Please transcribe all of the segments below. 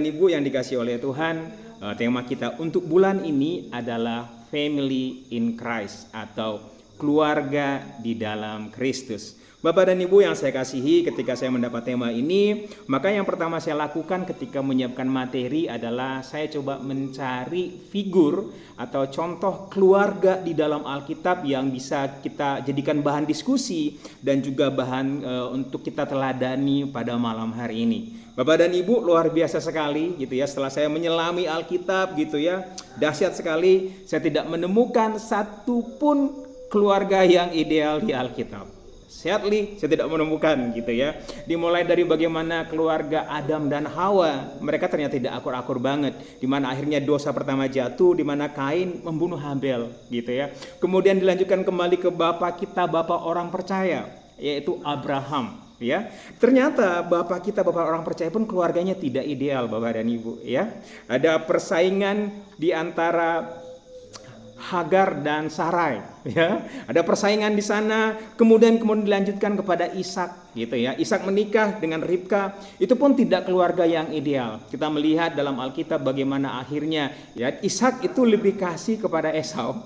Ibu yang dikasih oleh Tuhan, tema kita untuk bulan ini adalah Family in Christ atau keluarga di dalam Kristus. Bapak dan Ibu yang saya kasihi, ketika saya mendapat tema ini, maka yang pertama saya lakukan ketika menyiapkan materi adalah saya coba mencari figur atau contoh keluarga di dalam Alkitab yang bisa kita jadikan bahan diskusi dan juga bahan untuk kita teladani pada malam hari ini. Bapak dan Ibu, luar biasa sekali gitu ya, setelah saya menyelami Alkitab gitu ya, dahsyat sekali, saya tidak menemukan satupun keluarga yang ideal di Alkitab. Sadly, saya tidak menemukan gitu ya. Dimulai dari bagaimana keluarga Adam dan Hawa, mereka ternyata tidak akur-akur banget. Di mana akhirnya dosa pertama jatuh, di mana Kain membunuh Habel gitu ya. Kemudian dilanjutkan kembali ke bapak kita, bapak orang percaya, yaitu Abraham. Ya, ternyata bapak kita, bapak orang percaya pun keluarganya tidak ideal, Bapak dan Ibu. Ya, ada persaingan di antara Hagar dan Sarai, ya, ada persaingan di sana. Kemudian dilanjutkan kepada Ishak, gitu ya. Ishak menikah dengan Ribka, itu pun tidak keluarga yang ideal. Kita melihat dalam Alkitab bagaimana akhirnya, ya, Ishak itu lebih kasih kepada Esau,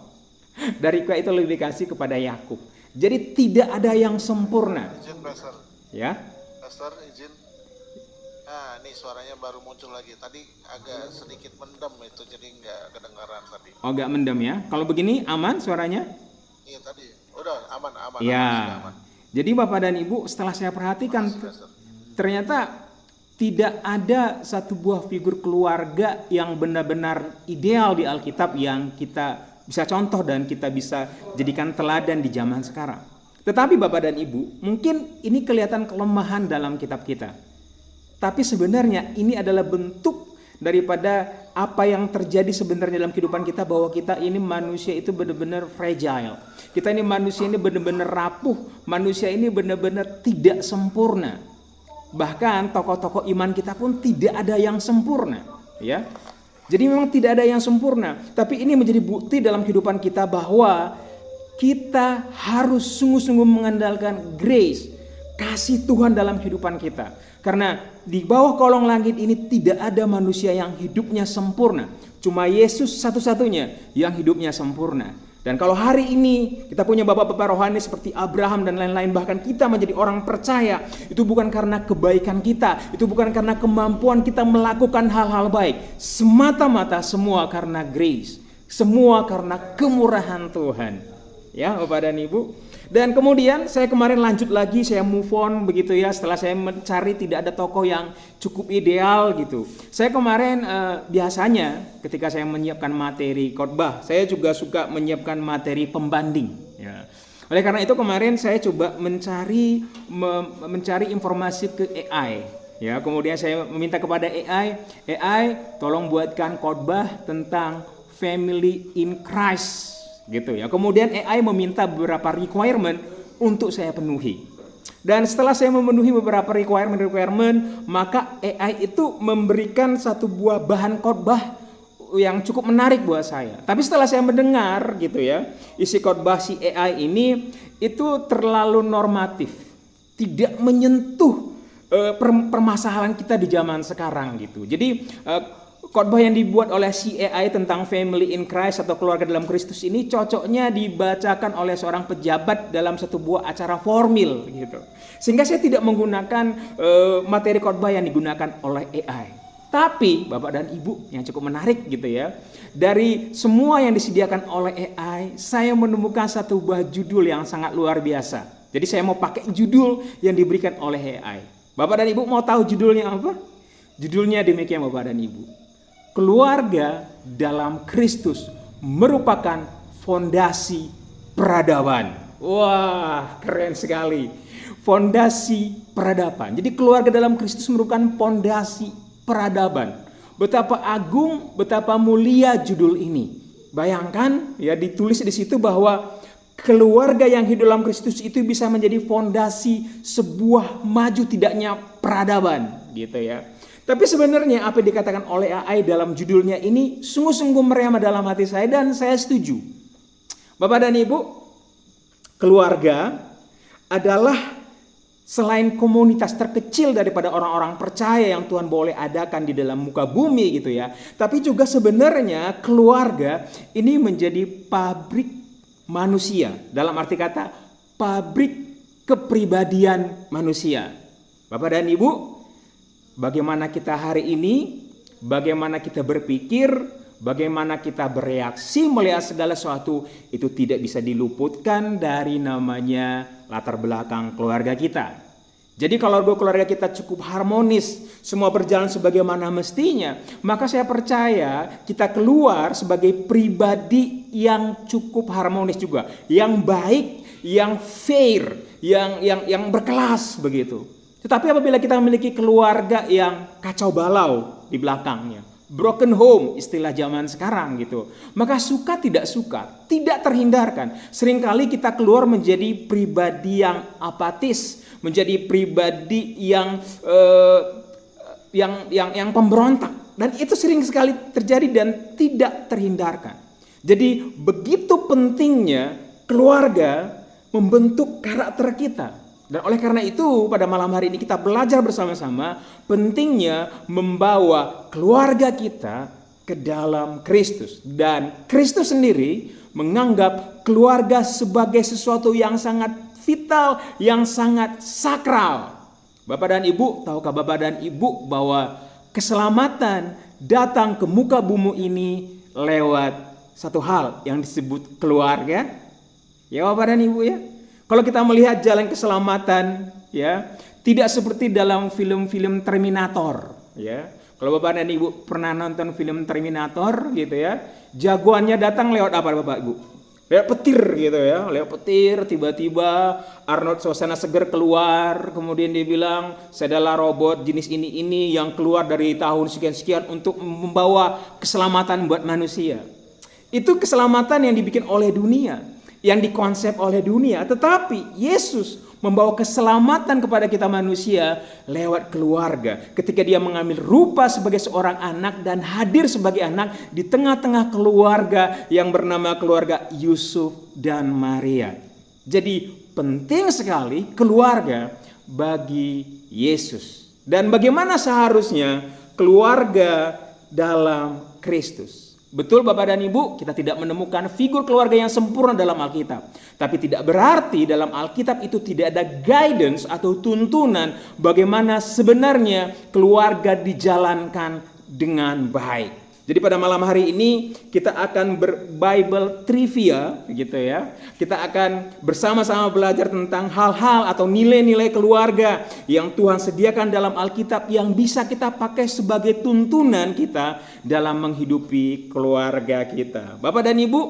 dari Ribka itu lebih kasih kepada Yakub. Jadi tidak ada yang sempurna. Izin, Pastor. Ya. Pastor, izin. Nah, ini suaranya baru muncul lagi. Tadi agak sedikit mendem itu, jadi nggak kedengaran tadi. Oh, nggak mendem ya? Kalau begini aman suaranya? Iya tadi, udah aman. Ya. Aman. Jadi Bapak dan Ibu, setelah saya perhatikan, Makasih, ternyata tidak ada satu buah figur keluarga yang benar-benar ideal di Alkitab yang kita bisa contoh dan kita bisa jadikan teladan di zaman sekarang. Tetapi Bapak dan Ibu, mungkin ini kelihatan kelemahan dalam kitab kita. Tapi sebenarnya ini adalah bentuk daripada apa yang terjadi sebenarnya dalam kehidupan kita, bahwa kita ini manusia itu benar-benar fragile. Kita ini manusia ini benar-benar rapuh, manusia ini benar-benar tidak sempurna. Bahkan tokoh-tokoh iman kita pun tidak ada yang sempurna, ya. Jadi memang tidak ada yang sempurna, tapi ini menjadi bukti dalam kehidupan kita bahwa kita harus sungguh-sungguh mengandalkan grace, kasih Tuhan dalam kehidupan kita. Karena di bawah kolong langit ini tidak ada manusia yang hidupnya sempurna. Cuma Yesus satu-satunya yang hidupnya sempurna. Dan kalau hari ini kita punya bapak-bapak rohani seperti Abraham dan lain-lain, bahkan kita menjadi orang percaya, itu bukan karena kebaikan kita, itu bukan karena kemampuan kita melakukan hal-hal baik. Semata-mata semua karena grace, semua karena kemurahan Tuhan. Ya, Bapak dan Ibu. Dan kemudian saya kemarin lanjut lagi, saya move on begitu ya, setelah saya mencari tidak ada tokoh yang cukup ideal gitu. Saya kemarin biasanya ketika saya menyiapkan materi khotbah, saya juga suka menyiapkan materi pembanding ya. Oleh karena itu kemarin saya coba mencari informasi ke AI ya. Kemudian saya meminta kepada AI tolong buatkan khotbah tentang Family in Christ gitu ya. Kemudian AI meminta beberapa requirement untuk saya penuhi. Dan setelah saya memenuhi beberapa requirement, maka AI itu memberikan satu buah bahan khotbah yang cukup menarik buat saya. Tapi setelah saya mendengar gitu ya, isi khotbah si AI ini itu terlalu normatif, tidak menyentuh permasalahan kita di zaman sekarang gitu. Jadi khotbah yang dibuat oleh si AI tentang Family in Christ atau keluarga dalam Kristus ini cocoknya dibacakan oleh seorang pejabat dalam satu buah acara formal gitu. Sehingga saya tidak menggunakan materi khotbah yang digunakan oleh AI. Tapi Bapak dan Ibu yang cukup menarik gitu ya, dari semua yang disediakan oleh AI, saya menemukan satu buah judul yang sangat luar biasa. Jadi saya mau pakai judul yang diberikan oleh AI. Bapak dan Ibu mau tahu judulnya apa? Judulnya demikian Bapak dan Ibu. Keluarga dalam Kristus merupakan fondasi peradaban. Wah, keren sekali. Fondasi peradaban. Jadi keluarga dalam Kristus merupakan fondasi peradaban. Betapa agung, betapa mulia judul ini. Bayangkan ya, ditulis di situ bahwa keluarga yang hidup dalam Kristus itu bisa menjadi fondasi sebuah maju tidaknya peradaban, gitu ya. Tapi sebenarnya apa yang dikatakan oleh AI dalam judulnya ini sungguh-sungguh merema dalam hati saya dan saya setuju. Bapak dan Ibu, keluarga adalah Selain komunitas terkecil daripada orang-orang percaya yang Tuhan boleh adakan di dalam muka bumi gitu ya. Tapi juga sebenarnya keluarga ini menjadi pabrik manusia. Dalam arti kata pabrik kepribadian manusia. Bapak dan Ibu, bagaimana kita hari ini, bagaimana kita berpikir, bagaimana kita bereaksi melihat segala sesuatu, itu tidak bisa diluputkan dari namanya latar belakang keluarga kita. Jadi kalau keluarga kita cukup harmonis, semua berjalan sebagaimana mestinya, maka saya percaya kita keluar sebagai pribadi yang cukup harmonis juga, yang baik, yang fair, yang berkelas begitu. Tetapi apabila kita memiliki keluarga yang kacau balau di belakangnya, broken home istilah zaman sekarang gitu, maka suka tidak terhindarkan. Seringkali kita keluar menjadi pribadi yang apatis, menjadi pribadi yang pemberontak, dan itu sering sekali terjadi dan tidak terhindarkan. Jadi begitu pentingnya keluarga membentuk karakter kita. Dan oleh karena itu pada malam hari ini kita belajar bersama-sama pentingnya membawa keluarga kita ke dalam Kristus. Dan Kristus sendiri menganggap keluarga sebagai sesuatu yang sangat vital, yang sangat sakral. Bapak dan Ibu, tahukah Bapak dan Ibu bahwa keselamatan datang ke muka bumi ini lewat satu hal yang disebut keluarga? Ya Bapak dan Ibu ya. Kalau kita melihat jalan keselamatan ya, tidak seperti dalam film-film Terminator ya. Kalau Bapak dan Ibu pernah nonton film Terminator gitu ya, jagoannya datang lewat apa Bapak Ibu? Lewat petir gitu ya, lewat petir, tiba-tiba Arnold Schwarzenegger seger keluar, kemudian dia bilang, saya adalah robot jenis ini yang keluar dari tahun sekian-sekian untuk membawa keselamatan buat manusia. Itu keselamatan yang dibikin oleh dunia, yang dikonsep oleh dunia, tetapi Yesus membawa keselamatan kepada kita manusia lewat keluarga. Ketika dia mengambil rupa sebagai seorang anak dan hadir sebagai anak di tengah-tengah keluarga yang bernama keluarga Yusuf dan Maria. Jadi penting sekali keluarga bagi Yesus. Dan bagaimana seharusnya keluarga dalam Kristus? Betul Bapak dan Ibu, kita tidak menemukan figur keluarga yang sempurna dalam Alkitab. Tapi tidak berarti dalam Alkitab itu tidak ada guidance atau tuntunan bagaimana sebenarnya keluarga dijalankan dengan baik. Jadi pada malam hari ini kita akan Bible trivia gitu ya. Kita akan bersama-sama belajar tentang hal-hal atau nilai-nilai keluarga yang Tuhan sediakan dalam Alkitab yang bisa kita pakai sebagai tuntunan kita dalam menghidupi keluarga kita. Bapak dan Ibu,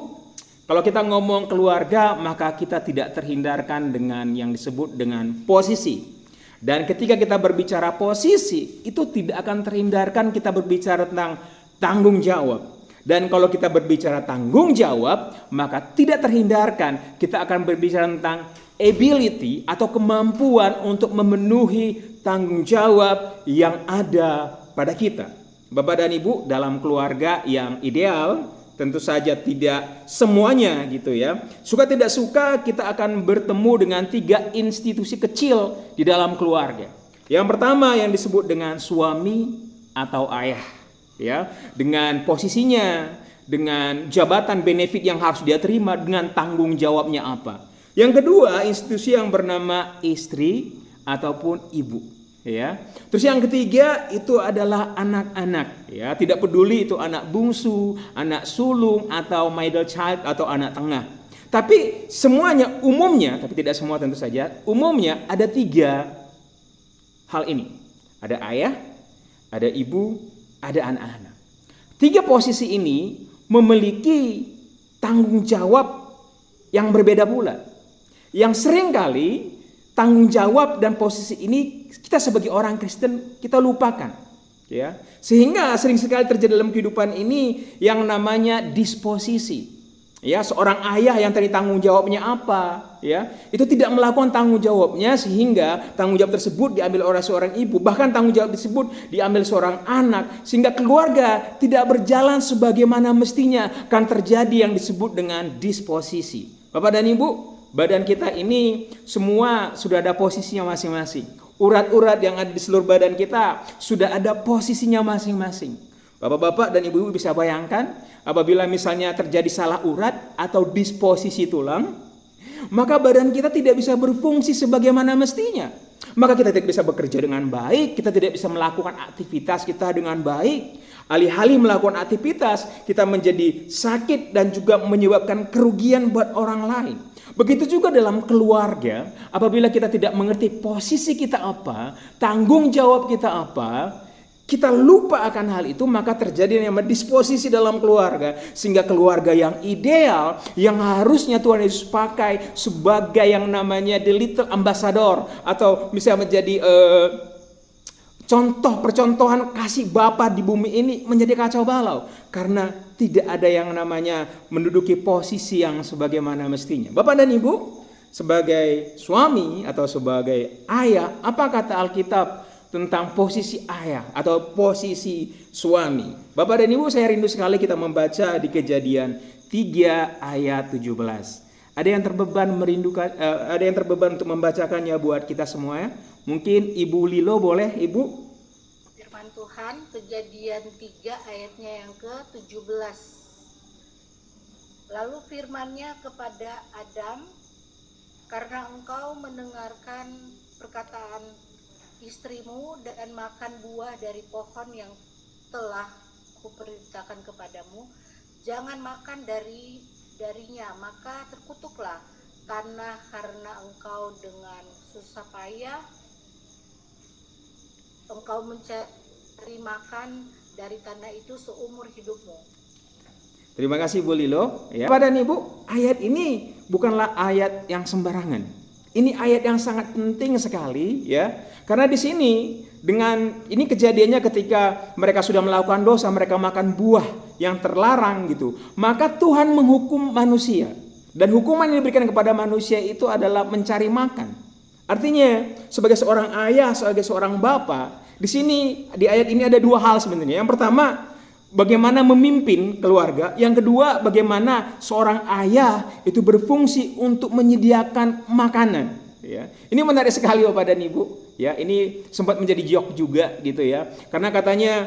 kalau kita ngomong keluarga maka kita tidak terhindarkan dengan yang disebut dengan posisi. Dan ketika kita berbicara posisi, itu tidak akan terhindarkan kita berbicara tentang tanggung jawab. Dan kalau kita berbicara tanggung jawab, maka tidak terhindarkan kita akan berbicara tentang ability atau kemampuan untuk memenuhi tanggung jawab yang ada pada kita. Bapak dan Ibu, dalam keluarga yang ideal, tentu saja tidak semuanya gitu ya. Suka tidak suka kita akan bertemu dengan 3 institusi kecil di dalam keluarga. Yang pertama yang disebut dengan suami atau ayah. Ya, dengan posisinya, dengan jabatan benefit yang harus dia terima, dengan tanggung jawabnya apa. Yang kedua, institusi yang bernama istri ataupun ibu, ya. Terus yang ketiga itu adalah anak-anak, ya. Tidak peduli itu anak bungsu, anak sulung atau middle child atau anak tengah. Tapi semuanya umumnya, tapi tidak semua tentu saja, umumnya ada 3 hal ini. Ada ayah, ada ibu, ada anak-anak. 3 posisi ini memiliki tanggung jawab yang berbeda pula. Yang seringkali tanggung jawab dan posisi ini kita sebagai orang Kristen kita lupakan, ya. Sehingga sering sekali terjadi dalam kehidupan ini yang namanya disposisi. Ya, seorang ayah yang tadi tanggung jawabnya apa, ya, itu tidak melakukan tanggung jawabnya sehingga tanggung jawab tersebut diambil oleh seorang ibu, bahkan tanggung jawab tersebut diambil seorang anak, sehingga keluarga tidak berjalan sebagaimana mestinya, kan terjadi yang disebut dengan disposisi. Bapak dan Ibu, badan kita ini semua sudah ada posisinya masing-masing. Urat-urat yang ada di seluruh badan kita sudah ada posisinya masing-masing. Bapak-bapak dan ibu-ibu bisa bayangkan apabila misalnya terjadi salah urat atau disposisi tulang, maka badan kita tidak bisa berfungsi sebagaimana mestinya. Maka kita tidak bisa bekerja dengan baik, kita tidak bisa melakukan aktivitas kita dengan baik. Alih-alih melakukan aktivitas, kita menjadi sakit dan juga menyebabkan kerugian buat orang lain. Begitu juga dalam keluarga, apabila kita tidak mengerti posisi kita apa, tanggung jawab kita apa, kita lupa akan hal itu, maka terjadi yang disposisi dalam keluarga. Sehingga keluarga yang ideal, yang harusnya Tuhan Yesus pakai sebagai yang namanya the little ambassador, atau misalnya menjadi contoh percontohan kasih Bapa di bumi ini, menjadi kacau balau. Karena tidak ada yang namanya menduduki posisi yang sebagaimana mestinya. Bapak dan Ibu, sebagai suami atau sebagai ayah, apa kata Alkitab tentang posisi ayah atau posisi suami? Bapak dan Ibu, saya rindu sekali kita membaca di Kejadian 3 ayat 17. Ada yang terbeban merindukan, ada yang terbeban untuk membacakannya buat kita semua ya? Mungkin Ibu Lilo boleh, Ibu? Firman Tuhan, Kejadian 3 ayatnya yang ke-17. Lalu firman-Nya kepada Adam, karena engkau mendengarkan perkataan istrimu dan makan buah dari pohon yang telah kuperintahkan kepadamu, jangan makan darinya, maka terkutuklah tanah karena engkau dengan susah payah engkau mencari makan dari tanah itu seumur hidupmu. Terima kasih Bu Lilo. Ya. Bapak dan Ibu, ayat ini bukanlah ayat yang sembarangan. Ini ayat yang sangat penting sekali ya. Karena di sini ini kejadiannya ketika mereka sudah melakukan dosa, mereka makan buah yang terlarang gitu. Maka Tuhan menghukum manusia. Dan hukuman yang diberikan kepada manusia itu adalah mencari makan. Artinya sebagai seorang ayah, sebagai seorang bapak, di sini di ayat ini ada dua hal sebenarnya. Yang pertama, bagaimana memimpin keluarga. Yang kedua, bagaimana seorang ayah itu berfungsi untuk menyediakan makanan. Ya, ini menarik sekali Bapak dan Ibu. Ya, ini sempat menjadi joke juga gitu ya. Karena katanya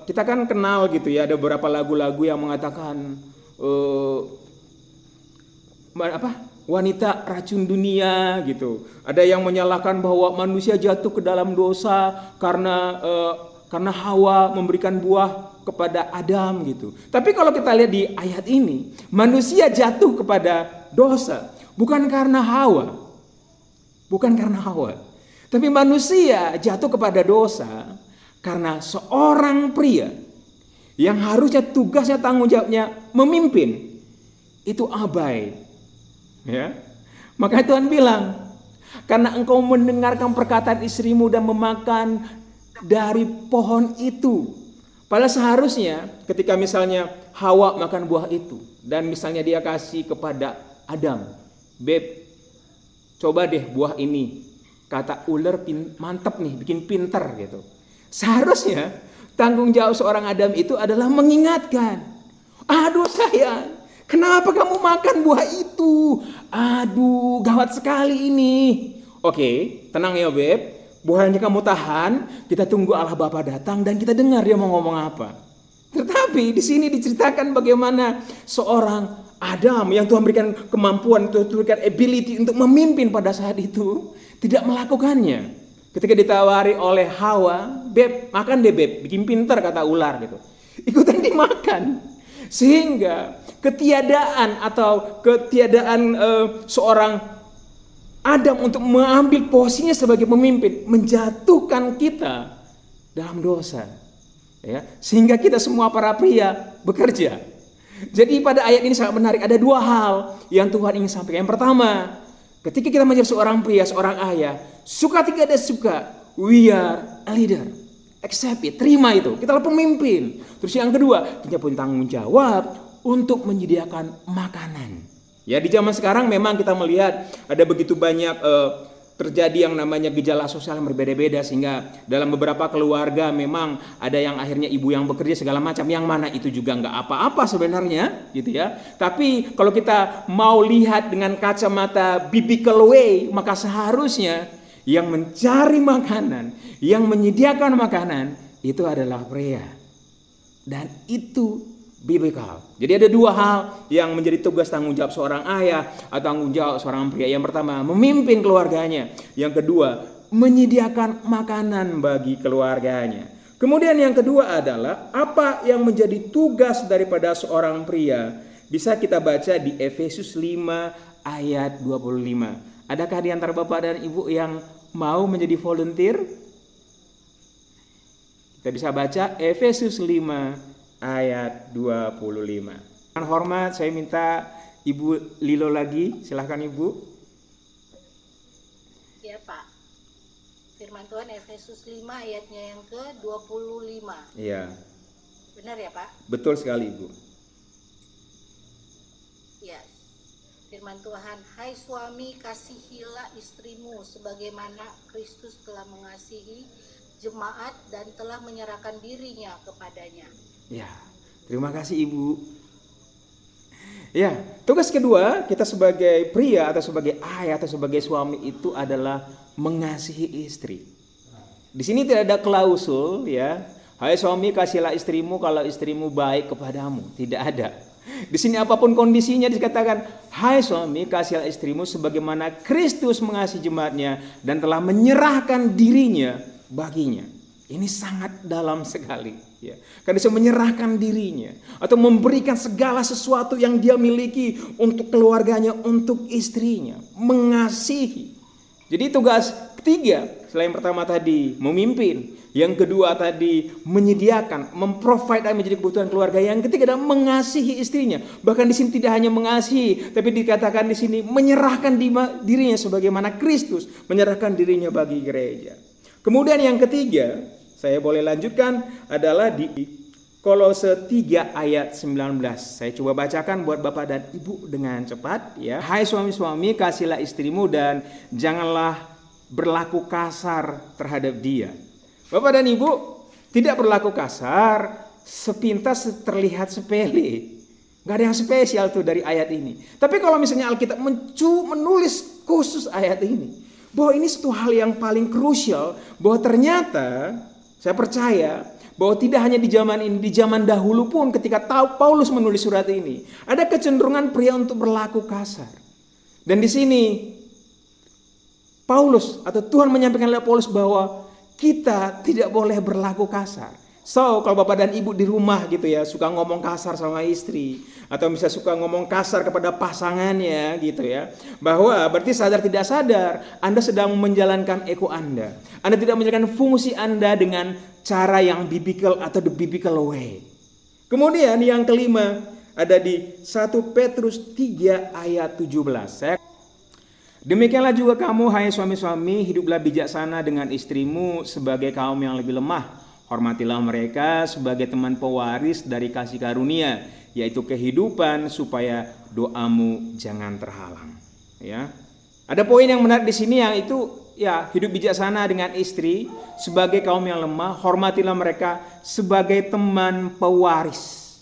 kita kan kenal gitu ya. Ada beberapa lagu-lagu yang mengatakan wanita racun dunia gitu. Ada yang menyalahkan bahwa manusia jatuh ke dalam dosa karena Hawa memberikan buah kepada Adam gitu. Tapi kalau kita lihat di ayat ini, manusia jatuh kepada dosa bukan karena Hawa. Bukan karena Hawa. Tapi manusia jatuh kepada dosa karena seorang pria yang harusnya tugasnya, tanggung jawabnya memimpin itu abai. Ya. Maka Tuhan bilang, karena engkau mendengarkan perkataan istrimu dan memakan dari pohon itu. Padahal seharusnya ketika misalnya Hawa makan buah itu dan misalnya dia kasih kepada Adam, "Beb, coba deh buah ini." Kata ular, mantep nih, bikin pinter gitu. Seharusnya tanggung jawab seorang Adam itu adalah mengingatkan. "Aduh sayang, kenapa kamu makan buah itu? Aduh, gawat sekali ini." Oke, tenang ya Beb. Buahnya kamu tahan, kita tunggu Allah Bapa datang dan kita dengar dia mau ngomong apa. Tetapi di sini diceritakan bagaimana seorang Adam yang Tuhan berikan kemampuan, Tuhan berikan ability untuk memimpin pada saat itu, tidak melakukannya. Ketika ditawari oleh Hawa, "Beb, makan deh Beb, bikin pinter," kata ular gitu. Ikutan dimakan. Sehingga ketiadaan seorang Adam untuk mengambil posisinya sebagai pemimpin menjatuhkan kita dalam dosa. Ya, sehingga kita semua para pria bekerja. Jadi pada ayat ini sangat menarik, ada dua hal yang Tuhan ingin sampaikan. Yang pertama, ketika kita menjadi seorang pria, seorang ayah, suka tidak suka, we are a leader. Accept it, terima itu. Kita adalah pemimpin. Terus yang kedua, kita punya tanggung jawab untuk menyediakan makanan. Ya, di zaman sekarang memang kita melihat ada begitu banyak terjadi yang namanya gejala sosial yang berbeda-beda, sehingga dalam beberapa keluarga memang ada yang akhirnya ibu yang bekerja segala macam, yang mana itu juga nggak apa-apa sebenarnya gitu ya. Tapi kalau kita mau lihat dengan kacamata biblical way, maka seharusnya yang mencari makanan, yang menyediakan makanan itu adalah pria, dan itu biblical. Jadi ada dua hal yang menjadi tugas tanggung jawab seorang ayah atau tanggung jawab seorang pria. Yang pertama, memimpin keluarganya. Yang kedua, menyediakan makanan bagi keluarganya. Kemudian yang kedua adalah apa yang menjadi tugas daripada seorang pria. Bisa kita baca di Efesus 5 ayat 25. Adakah di antara Bapak dan Ibu yang mau menjadi volunteer? Kita bisa baca Efesus 5 ayat 25. Dengan hormat saya minta Ibu Lilo lagi, silahkan Ibu. Ya Pak. Firman Tuhan Efesus 5 ayatnya yang ke-25. Iya. Benar ya Pak? Betul sekali Ibu. Ya. Firman Tuhan, hai suami kasihilah istrimu sebagaimana Kristus telah mengasihi jemaat dan telah menyerahkan dirinya kepadanya. Ya, terima kasih Ibu. Ya, tugas kedua kita sebagai pria atau sebagai ayah atau sebagai suami itu adalah mengasihi istri. Di sini tidak ada klausul ya, hai suami kasihlah istrimu kalau istrimu baik kepadamu. Tidak ada. Di sini apapun kondisinya dikatakan, hai suami kasihlah istrimu sebagaimana Kristus mengasihi jemaatnya dan telah menyerahkan dirinya baginya. Ini sangat dalam sekali ya. Karena dia menyerahkan dirinya atau memberikan segala sesuatu yang dia miliki untuk keluarganya, untuk istrinya, mengasihi. Jadi tugas ketiga selain pertama tadi memimpin, yang kedua tadi menyediakan, memprovide dan menjadi kebutuhan keluarga, yang ketiga adalah mengasihi istrinya. Bahkan di sini tidak hanya mengasihi, tapi dikatakan di sini menyerahkan dirinya sebagaimana Kristus menyerahkan dirinya bagi gereja. Kemudian yang ketiga, saya boleh lanjutkan adalah di Kolose 3 ayat 19. Saya coba bacakan buat Bapak dan Ibu dengan cepat ya. Hai suami-suami, kasihlah istrimu dan janganlah berlaku kasar terhadap dia. Bapak dan Ibu, tidak berlaku kasar sepintas terlihat sepele. Gak ada yang spesial tuh dari ayat ini. Tapi kalau misalnya Alkitab menulis khusus ayat ini, bahwa ini satu hal yang paling krusial, bahwa ternyata saya percaya bahwa tidak hanya di zaman ini, di zaman dahulu pun ketika Paulus menulis surat ini, ada kecenderungan pria untuk berlaku kasar. Dan di sini Paulus atau Tuhan menyampaikan lewat Paulus bahwa kita tidak boleh berlaku kasar. So, kalau Bapak dan Ibu di rumah gitu ya, suka ngomong kasar sama istri, atau bisa suka ngomong kasar kepada pasangannya gitu ya, bahwa berarti sadar tidak sadar Anda sedang menjalankan ego Anda. Anda tidak menjalankan fungsi Anda dengan cara yang biblical atau the biblical way. Kemudian yang kelima ada di 1 Petrus 3 ayat 17. Demikianlah juga kamu hai suami-suami, hiduplah bijaksana dengan istrimu sebagai kaum yang lebih lemah. Hormatilah mereka sebagai teman pewaris dari kasih karunia, yaitu kehidupan, supaya doamu jangan terhalang. Ya, ada poin yang menarik di sini yang itu ya, hidup bijaksana dengan istri sebagai kaum yang lemah. Hormatilah mereka sebagai teman pewaris.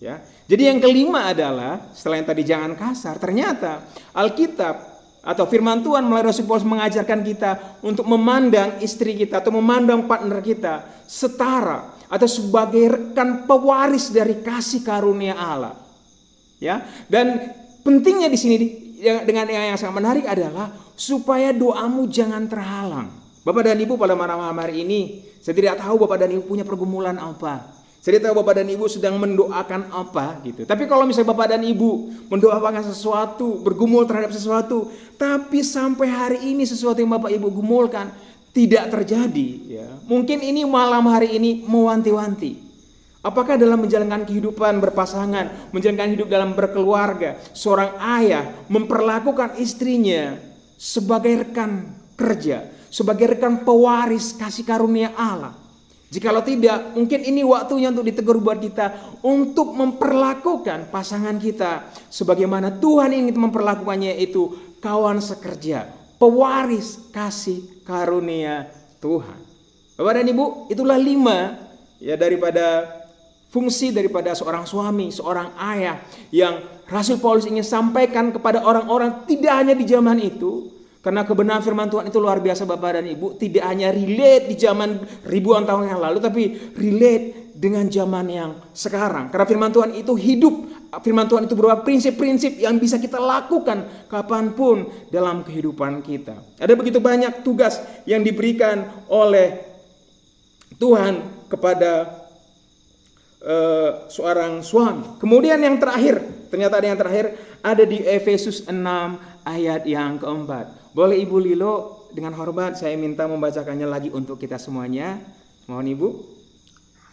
Ya, jadi yang kelima adalah setelah yang tadi jangan kasar, ternyata Alkitab atau firman Tuhan melalui Rasul Paulus mengajarkan kita untuk memandang istri kita atau memandang partner kita setara atau sebagai rekan pewaris dari kasih karunia Allah. Ya, dan pentingnya di sini dengan yang sangat menarik adalah supaya doamu jangan terhalang. Bapak dan Ibu, pada malam hari ini saya tidak tahu Bapak dan Ibu punya pergumulan apa. Saya tahu Bapak dan Ibu sedang mendoakan apa gitu. Tapi kalau misalnya Bapak dan Ibu mendoakan sesuatu, bergumul terhadap sesuatu, tapi sampai hari ini sesuatu yang Bapak Ibu gumulkan tidak terjadi, ya. Mungkin ini malam hari ini mewanti-wanti. Apakah dalam menjalankan kehidupan berpasangan, menjalankan hidup dalam berkeluarga, seorang ayah memperlakukan istrinya sebagai rekan kerja, sebagai rekan pewaris kasih karunia Allah? Jikalau tidak, mungkin ini waktunya untuk ditegur buat kita untuk memperlakukan pasangan kita sebagaimana Tuhan ingin memperlakukannya, yaitu kawan sekerja, pewaris kasih karunia Tuhan. Bapak dan Ibu, itulah 5 ya daripada fungsi daripada seorang suami, seorang ayah yang Rasul Paulus ingin sampaikan kepada orang-orang tidak hanya di zaman itu. Karena kebenaran firman Tuhan itu luar biasa Bapak dan Ibu, tidak hanya relate di zaman ribuan tahun yang lalu, tapi relate dengan zaman yang sekarang. Karena firman Tuhan itu hidup, firman Tuhan itu berupa prinsip-prinsip yang bisa kita lakukan kapanpun dalam kehidupan kita. Ada begitu banyak tugas yang diberikan oleh Tuhan kepada seorang suami. Kemudian yang terakhir, ternyata ada yang terakhir, ada di Efesus 6 ayat yang keempat. Boleh Ibu Lilo dengan hormat saya minta membacakannya lagi untuk kita semuanya. Mohon Ibu.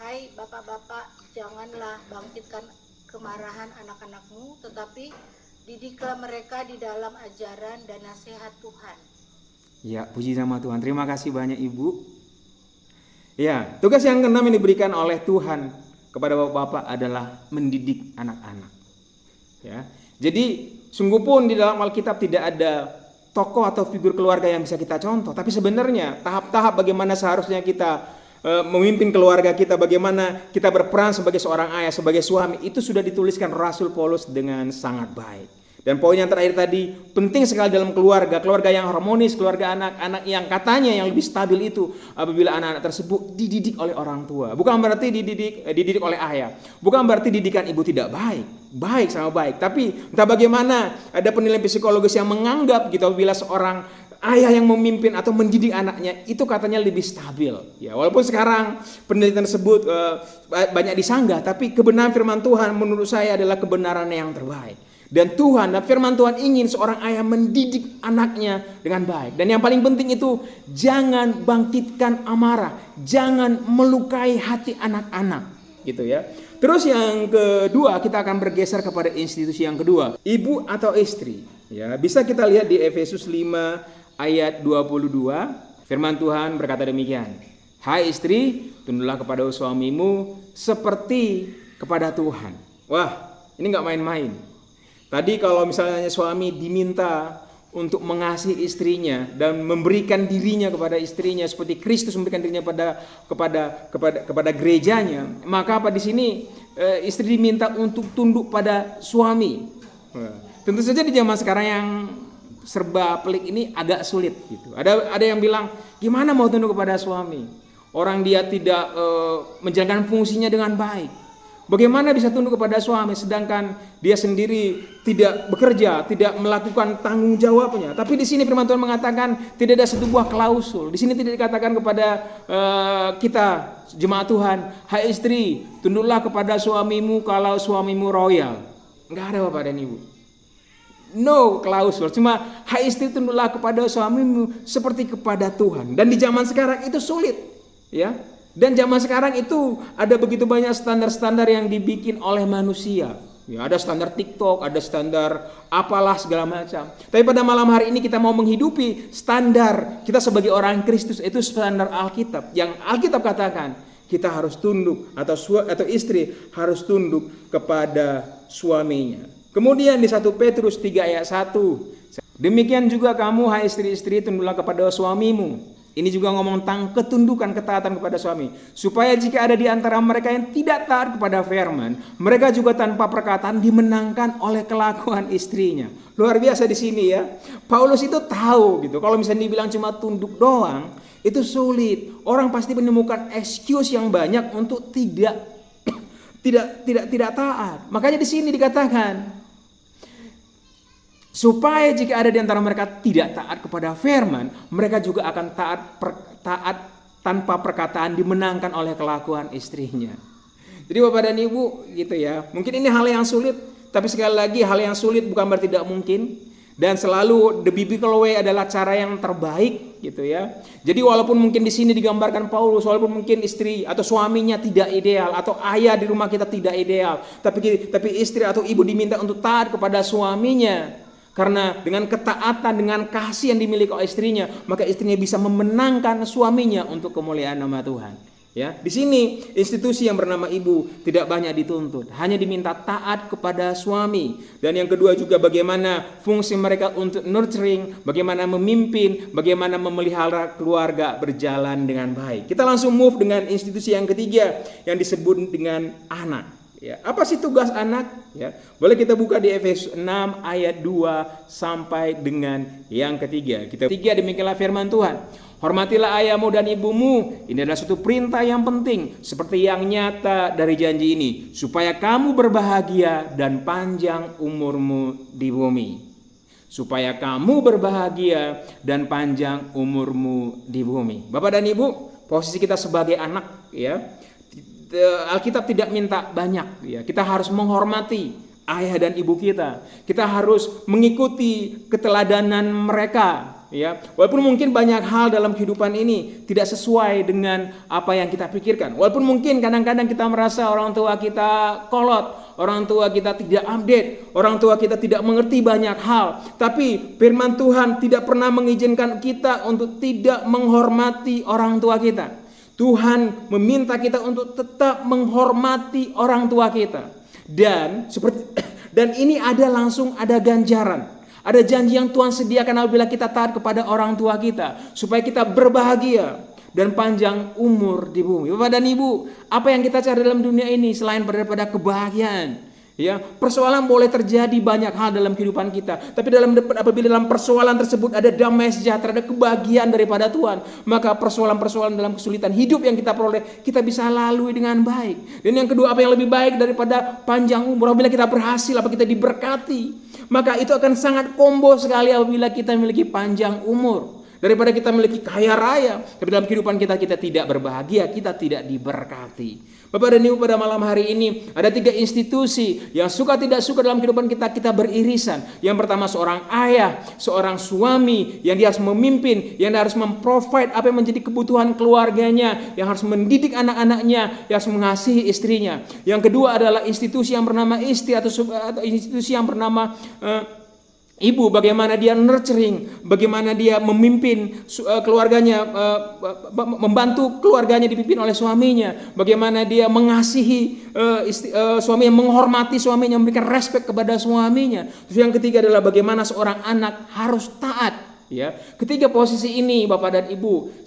Hai bapak-bapak, janganlah bangkitkan kemarahan anak-anakmu, tetapi didiklah mereka di dalam ajaran dan nasihat Tuhan. Ya, puji nama Tuhan. Terima kasih banyak Ibu. Ya, tugas yang keenam yang diberikan oleh Tuhan kepada bapak-bapak adalah mendidik anak-anak. Ya, jadi sungguh pun di dalam Alkitab tidak ada tokoh atau figur keluarga yang bisa kita contoh. Tapi sebenarnya tahap-tahap bagaimana seharusnya kita memimpin keluarga kita, bagaimana kita berperan sebagai seorang ayah, sebagai suami, itu sudah dituliskan Rasul Paulus dengan sangat baik. Dan poin yang terakhir tadi, penting sekali dalam keluarga yang harmonis, keluarga anak-anak yang katanya yang lebih stabil itu apabila anak-anak tersebut dididik oleh orang tua. Bukan berarti dididik oleh ayah. Bukan berarti didikan ibu tidak baik. Baik, sama baik. Tapi entah bagaimana ada penilaian psikologis yang menganggap gitu apabila seorang ayah yang memimpin atau mendidik anaknya itu katanya lebih stabil. Ya, walaupun sekarang penelitian tersebut banyak disanggah, tapi kebenaran firman Tuhan menurut saya adalah kebenaran yang terbaik. Dan Tuhan dan firman Tuhan ingin seorang ayah mendidik anaknya dengan baik. Dan yang paling penting itu jangan bangkitkan amarah, jangan melukai hati anak-anak, gitu ya. Terus yang kedua, kita akan bergeser kepada institusi yang kedua, ibu atau istri. Ya, bisa kita lihat di Efesus 5 ayat 22, firman Tuhan berkata demikian. Hai istri, tunduklah kepada suamimu seperti kepada Tuhan. Wah, ini nggak main-main. Tadi kalau misalnya suami diminta untuk mengasihi istrinya dan memberikan dirinya kepada istrinya seperti Kristus memberikan dirinya kepada gerejanya, maka apa di sini istri diminta untuk tunduk pada suami. Tentu saja di zaman sekarang yang serba pelik ini agak sulit gitu. Ada yang bilang gimana mau tunduk kepada suami? Orang dia tidak menjalankan fungsinya dengan baik. Bagaimana bisa tunduk kepada suami sedangkan dia sendiri tidak bekerja, tidak melakukan tanggung jawabnya. Tapi di sini firman Tuhan mengatakan tidak ada satu buah klausul. Di sini tidak dikatakan kepada kita jemaat Tuhan, hai istri, tunduklah kepada suamimu kalau suamimu royal. Enggak ada Bapak dan Ibu. No klausul, cuma hai istri tunduklah kepada suamimu seperti kepada Tuhan. Dan di zaman sekarang itu sulit, ya. Dan zaman sekarang itu ada begitu banyak standar-standar yang dibikin oleh manusia. Ya, ada standar TikTok, ada standar apalah segala macam. Tapi pada malam hari ini kita mau menghidupi standar kita sebagai orang Kristus, itu standar Alkitab. Yang Alkitab katakan kita harus tunduk atau istri harus tunduk kepada suaminya. Kemudian di 1 Petrus 3 ayat 1. Demikian juga kamu hai istri-istri tunduklah kepada suamimu. Ini juga ngomong tentang ketundukan, ketaatan kepada suami. Supaya jika ada di antara mereka yang tidak taat kepada firman, mereka juga tanpa perkataan dimenangkan oleh kelakuan istrinya. Luar biasa di sini ya. Paulus itu tahu gitu. Kalau misalnya dibilang cuma tunduk doang, itu sulit. Orang pasti menemukan excuse yang banyak untuk tidak taat. Makanya di sini dikatakan supaya jika ada di antara mereka tidak taat kepada firman, mereka juga akan taat tanpa perkataan dimenangkan oleh kelakuan istrinya. Jadi Bapak dan Ibu gitu ya. Mungkin ini hal yang sulit, tapi sekali lagi hal yang sulit bukan berarti tidak mungkin. Dan selalu the biblical way adalah cara yang terbaik gitu ya. Jadi walaupun mungkin di sini digambarkan Paulus, walaupun mungkin istri atau suaminya tidak ideal atau ayah di rumah kita tidak ideal, tapi istri atau ibu diminta untuk taat kepada suaminya. Karena dengan ketaatan, dengan kasih yang dimiliki oleh istrinya, maka istrinya bisa memenangkan suaminya untuk kemuliaan nama Tuhan. Ya, di sini institusi yang bernama ibu tidak banyak dituntut, hanya diminta taat kepada suami. Dan yang kedua juga bagaimana fungsi mereka untuk nurturing, bagaimana memimpin, bagaimana memelihara keluarga berjalan dengan baik. Kita langsung move dengan institusi yang ketiga yang disebut dengan anak. Ya, apa sih tugas anak? Ya, boleh kita buka di Efesus 6 ayat 2 sampai dengan yang ketiga. Ketiga, demikianlah firman Tuhan. Hormatilah ayahmu dan ibumu. Ini adalah suatu perintah yang penting, seperti yang nyata dari janji ini, supaya kamu berbahagia dan panjang umurmu di bumi. Supaya kamu berbahagia dan panjang umurmu di bumi. Bapak dan Ibu, posisi kita sebagai anak, ya, Alkitab tidak minta banyak, ya. Kita harus menghormati ayah dan ibu kita. Kita harus mengikuti keteladanan mereka, ya. Walaupun mungkin banyak hal dalam kehidupan ini tidak sesuai dengan apa yang kita pikirkan. Walaupun mungkin kadang-kadang kita merasa orang tua kita kolot, orang tua kita tidak update, orang tua kita tidak mengerti banyak hal. Tapi firman Tuhan tidak pernah mengizinkan kita untuk tidak menghormati orang tua kita. Tuhan meminta kita untuk tetap menghormati orang tua kita. Dan ini ada ganjaran. Ada janji yang Tuhan sediakan apabila kita taat kepada orang tua kita, supaya kita berbahagia dan panjang umur di bumi. Bapak dan Ibu, apa yang kita cari dalam dunia ini selain daripada kebahagiaan? Ya, persoalan boleh terjadi banyak hal dalam kehidupan kita, tapi apabila dalam persoalan tersebut ada damai sejahtera, ada kebahagiaan daripada Tuhan, maka persoalan-persoalan dalam kesulitan hidup yang kita peroleh, kita bisa lalui dengan baik. Dan yang kedua, apa yang lebih baik daripada panjang umur? Apabila kita berhasil, apabila kita diberkati, maka itu akan sangat combo sekali apabila kita memiliki panjang umur. Daripada kita memiliki kaya raya, tapi dalam kehidupan kita tidak berbahagia, kita tidak diberkati. Bapak dan Ibu, pada malam hari ini ada 3 institusi yang suka tidak suka dalam kehidupan kita beririsan. Yang pertama, seorang ayah, seorang suami yang dia harus memimpin, yang dia harus memprovide apa yang menjadi kebutuhan keluarganya, yang harus mendidik anak-anaknya, yang harus mengasihi istrinya. Yang kedua adalah institusi yang bernama istri atau institusi yang bernama ibu, bagaimana dia nurturing, bagaimana dia memimpin keluarganya, membantu keluarganya dipimpin oleh suaminya, bagaimana dia mengasihi suaminya, menghormati suaminya, memberikan respect kepada suaminya. Terus yang ketiga adalah bagaimana seorang anak harus taat. Ya, ketiga posisi ini Bapak dan Ibu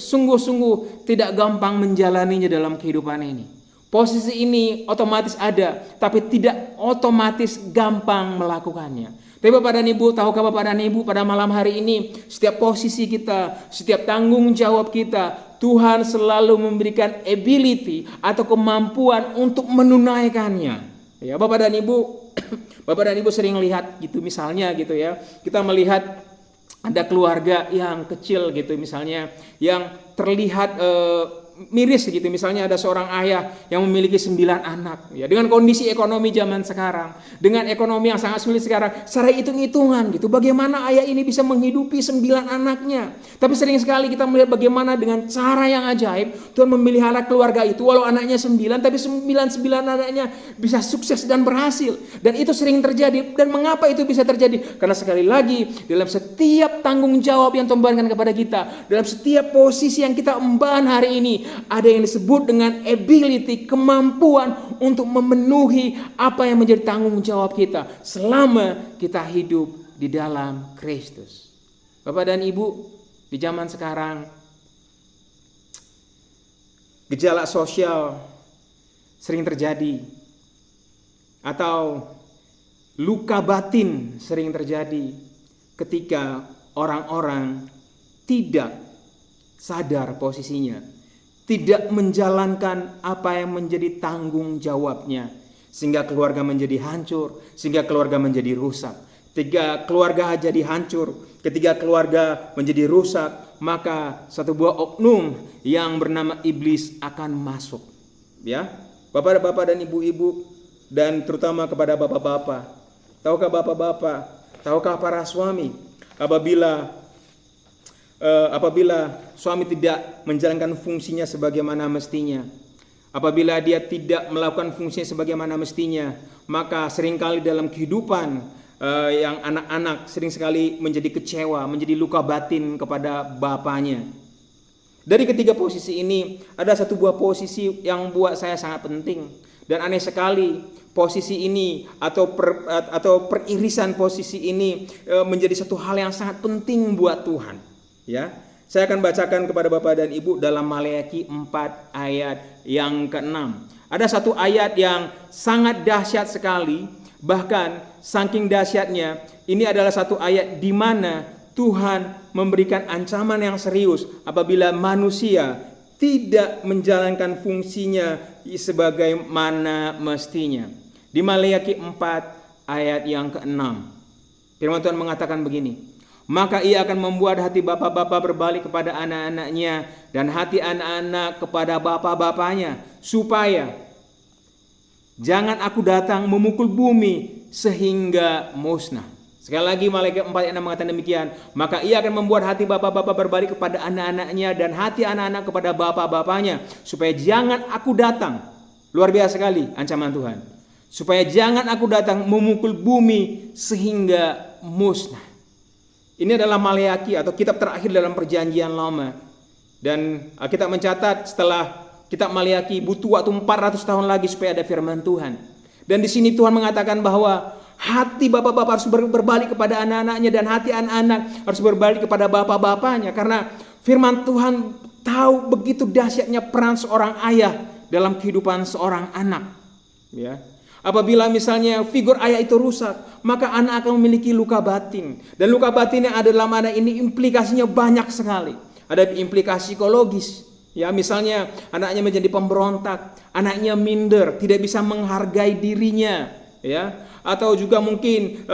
sungguh-sungguh tidak gampang menjalaninya dalam kehidupan ini. Posisi ini otomatis ada, tapi tidak otomatis gampang melakukannya. Tapi Bapak dan Ibu, tahukah Bapak dan Ibu, pada malam hari ini setiap posisi kita, setiap tanggung jawab kita, Tuhan selalu memberikan ability atau kemampuan untuk menunaikannya. Ya, Bapak dan Ibu sering lihat gitu, misalnya gitu ya. Kita melihat ada keluarga yang kecil gitu, misalnya yang terlihat miris gitu, misalnya ada seorang ayah yang memiliki 9 anak, ya, dengan kondisi ekonomi zaman sekarang, dengan ekonomi yang sangat sulit sekarang, secara hitung-hitungan gitu, bagaimana ayah ini bisa menghidupi 9 anaknya. Tapi sering sekali kita melihat bagaimana dengan cara yang ajaib Tuhan memelihara keluarga itu, walau anaknya 9, tapi 9 anaknya bisa sukses dan berhasil. Dan itu sering terjadi. Dan mengapa itu bisa terjadi? Karena sekali lagi, dalam setiap tanggung jawab yang Tuhan berikan kepada kita, dalam setiap posisi yang kita emban hari ini, ada yang disebut dengan ability, kemampuan untuk memenuhi apa yang menjadi tanggung jawab kita selama kita hidup di dalam Kristus. Bapak dan Ibu, di zaman sekarang gejala sosial sering terjadi, atau luka batin sering terjadi ketika orang-orang tidak sadar posisinya, tidak menjalankan apa yang menjadi tanggung jawabnya, sehingga keluarga menjadi hancur, sehingga keluarga menjadi rusak. Ketika keluarga jadi hancur, ketika keluarga menjadi rusak, maka satu buah oknum yang bernama iblis akan masuk. Ya, Bapak-bapak dan ibu-ibu, dan terutama kepada bapak-bapak. Tahukah bapak-bapak, tahukah para suami, apabila suami tidak menjalankan fungsinya sebagaimana mestinya, apabila dia tidak melakukan fungsinya sebagaimana mestinya, maka seringkali dalam kehidupan yang anak-anak sering sekali menjadi kecewa, menjadi luka batin kepada bapaknya. Dari ketiga posisi ini ada satu buah posisi yang buat saya sangat penting dan aneh sekali. Posisi ini atau peririsan posisi ini menjadi satu hal yang sangat penting buat Tuhan. Ya, saya akan bacakan kepada Bapak dan Ibu dalam Maleakhi 4 ayat yang ke-6. Ada satu ayat yang sangat dahsyat sekali, bahkan saking dahsyatnya ini adalah satu ayat di mana Tuhan memberikan ancaman yang serius apabila manusia tidak menjalankan fungsinya sebagaimana mestinya. Di Maleakhi 4 ayat yang ke-6, firman Tuhan mengatakan begini, maka ia akan membuat hati bapak-bapak berbalik kepada anak-anaknya dan hati anak-anak kepada bapak-bapaknya, supaya jangan aku datang memukul bumi sehingga musnah. Sekali lagi Maleakhi 4 ayat 6 mengatakan demikian, maka ia akan membuat hati bapak-bapak berbalik kepada anak-anaknya dan hati anak-anak kepada bapak-bapaknya, supaya jangan aku datang. Luar biasa sekali ancaman Tuhan. Supaya jangan aku datang memukul bumi sehingga musnah. Ini adalah Maleakhi atau kitab terakhir dalam perjanjian lama. Dan Alkitab mencatat setelah kitab Maleakhi butuh waktu 400 tahun lagi supaya ada firman Tuhan. Dan di sini Tuhan mengatakan bahwa hati bapak-bapak harus berbalik kepada anak-anaknya dan hati anak-anak harus berbalik kepada bapak-bapaknya. Karena firman Tuhan tahu begitu dahsyatnya peran seorang ayah dalam kehidupan seorang anak. Ya. Apabila misalnya figur ayah itu rusak, maka anak akan memiliki luka batin. Dan luka batin yang ada dalam anak ini implikasinya banyak sekali. Ada implikasi psikologis. Ya, misalnya anaknya menjadi pemberontak, anaknya minder, tidak bisa menghargai dirinya, ya. Atau juga mungkin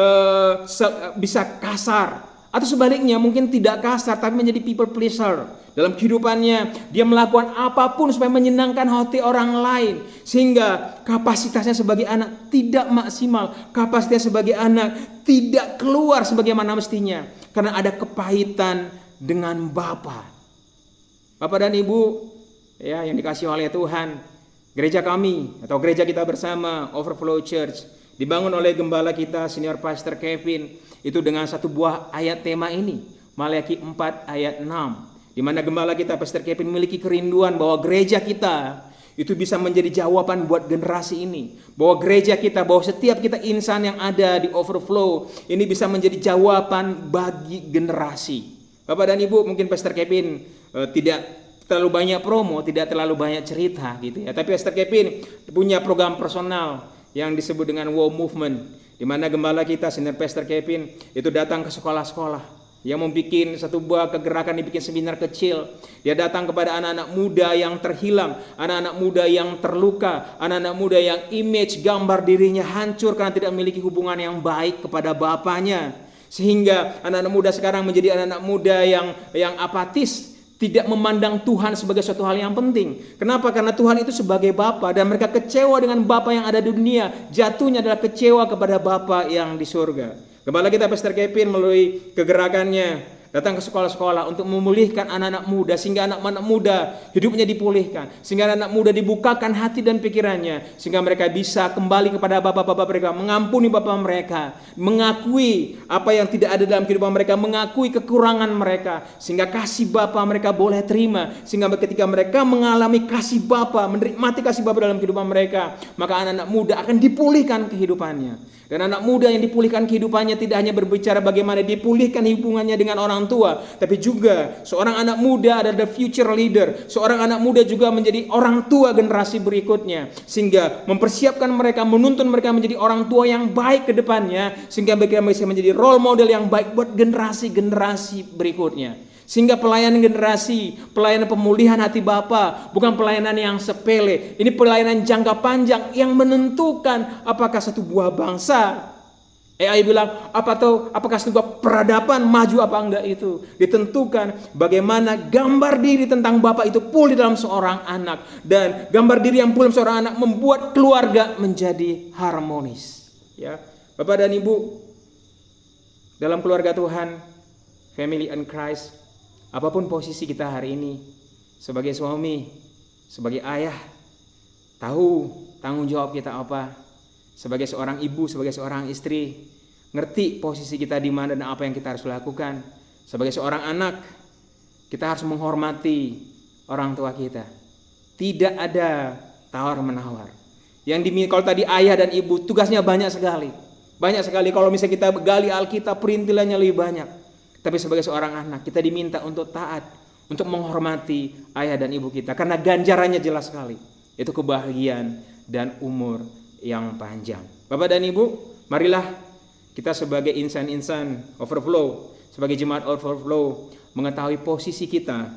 bisa kasar. Atau sebaliknya mungkin tidak kasar tapi menjadi people pleaser. Dalam kehidupannya dia melakukan apapun supaya menyenangkan hati orang lain. Sehingga kapasitasnya sebagai anak tidak maksimal. Kapasitasnya sebagai anak tidak keluar sebagaimana mestinya. Karena ada kepahitan dengan Bapa. Bapak dan Ibu ya, yang dikasihi oleh Tuhan, gereja kami atau gereja kita bersama Overflow Church dibangun oleh gembala kita Senior Pastor Kevin itu dengan satu buah ayat tema ini, Maleakhi 4 ayat 6, di mana gembala kita Pastor Kevin memiliki kerinduan bahwa gereja kita itu bisa menjadi jawaban buat generasi ini, bahwa gereja kita, bahwa setiap kita insan yang ada di Overflow ini bisa menjadi jawaban bagi generasi. Bapak dan Ibu, mungkin Pastor Kevin tidak terlalu banyak promo, tidak terlalu banyak cerita gitu ya, tapi Pastor Kevin punya program personal yang disebut dengan Wow Movement, di mana gembala kita Senior Pastor Kevin itu datang ke sekolah-sekolah yang membuat satu buah kegerakan, dibikin seminar kecil. Dia datang kepada anak-anak muda yang terhilang, anak-anak muda yang terluka, anak-anak muda yang image gambar dirinya hancur karena tidak memiliki hubungan yang baik kepada bapaknya. Sehingga anak-anak muda sekarang menjadi anak-anak muda yang apatis, tidak memandang Tuhan sebagai suatu hal yang penting. Kenapa? Karena Tuhan itu sebagai Bapa dan mereka kecewa dengan Bapa yang ada di dunia. Jatuhnya adalah kecewa kepada Bapa yang di surga. Gembala kita Pastor Kevin melalui kegerakannya datang ke sekolah-sekolah untuk memulihkan anak-anak muda, sehingga anak-anak muda hidupnya dipulihkan, sehingga anak-anak muda dibukakan hati dan pikirannya, sehingga mereka bisa kembali kepada bapak-bapak mereka, mengampuni bapak mereka, mengakui apa yang tidak ada dalam kehidupan mereka, mengakui kekurangan mereka, sehingga kasih bapa mereka boleh terima, sehingga ketika mereka mengalami kasih bapa, menikmati kasih bapa dalam kehidupan mereka, maka anak-anak muda akan dipulihkan kehidupannya. Dan anak muda yang dipulihkan kehidupannya tidak hanya berbicara bagaimana dipulihkan hubungannya dengan orang tua, tapi juga seorang anak muda adalah the future leader. Seorang anak muda juga menjadi orang tua generasi berikutnya, sehingga mempersiapkan mereka, menuntun mereka menjadi orang tua yang baik ke depannya, sehingga mereka bisa menjadi role model yang baik buat generasi-generasi berikutnya. Sehingga pelayanan generasi, pelayanan pemulihan hati Bapa bukan pelayanan yang sepele. Ini pelayanan jangka panjang yang menentukan apakah satu buah bangsa, AI bilang apakah sebuah peradaban maju apa enggak, itu ditentukan bagaimana gambar diri tentang Bapa itu pulih dalam seorang anak, dan gambar diri yang pulih dalam seorang anak membuat keluarga menjadi harmonis. Ya, Bapak dan Ibu, dalam keluarga Tuhan, family in Christ, apapun posisi kita hari ini, sebagai suami, sebagai ayah, tahu tanggung jawab kita apa. Sebagai seorang ibu, sebagai seorang istri, ngerti posisi kita di mana dan apa yang kita harus lakukan. Sebagai seorang anak, kita harus menghormati orang tua kita. Tidak ada tawar-menawar. Kalau tadi ayah dan ibu, tugasnya banyak sekali. Banyak sekali kalau misalnya kita gali Alkitab, perintilannya lebih banyak. Tapi sebagai seorang anak, kita diminta untuk taat, untuk menghormati ayah dan ibu kita. Karena ganjarannya jelas sekali. Itu kebahagiaan dan umur yang panjang. Bapak dan Ibu, marilah kita sebagai insan-insan overflow, sebagai jemaat overflow, mengetahui posisi kita,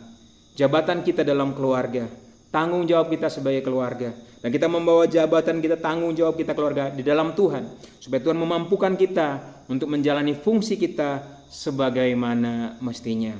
jabatan kita dalam keluarga, tanggung jawab kita sebagai keluarga. Dan kita membawa jabatan kita, tanggung jawab kita keluarga di dalam Tuhan. Supaya Tuhan memampukan kita untuk menjalani fungsi kita sebagaimana mestinya.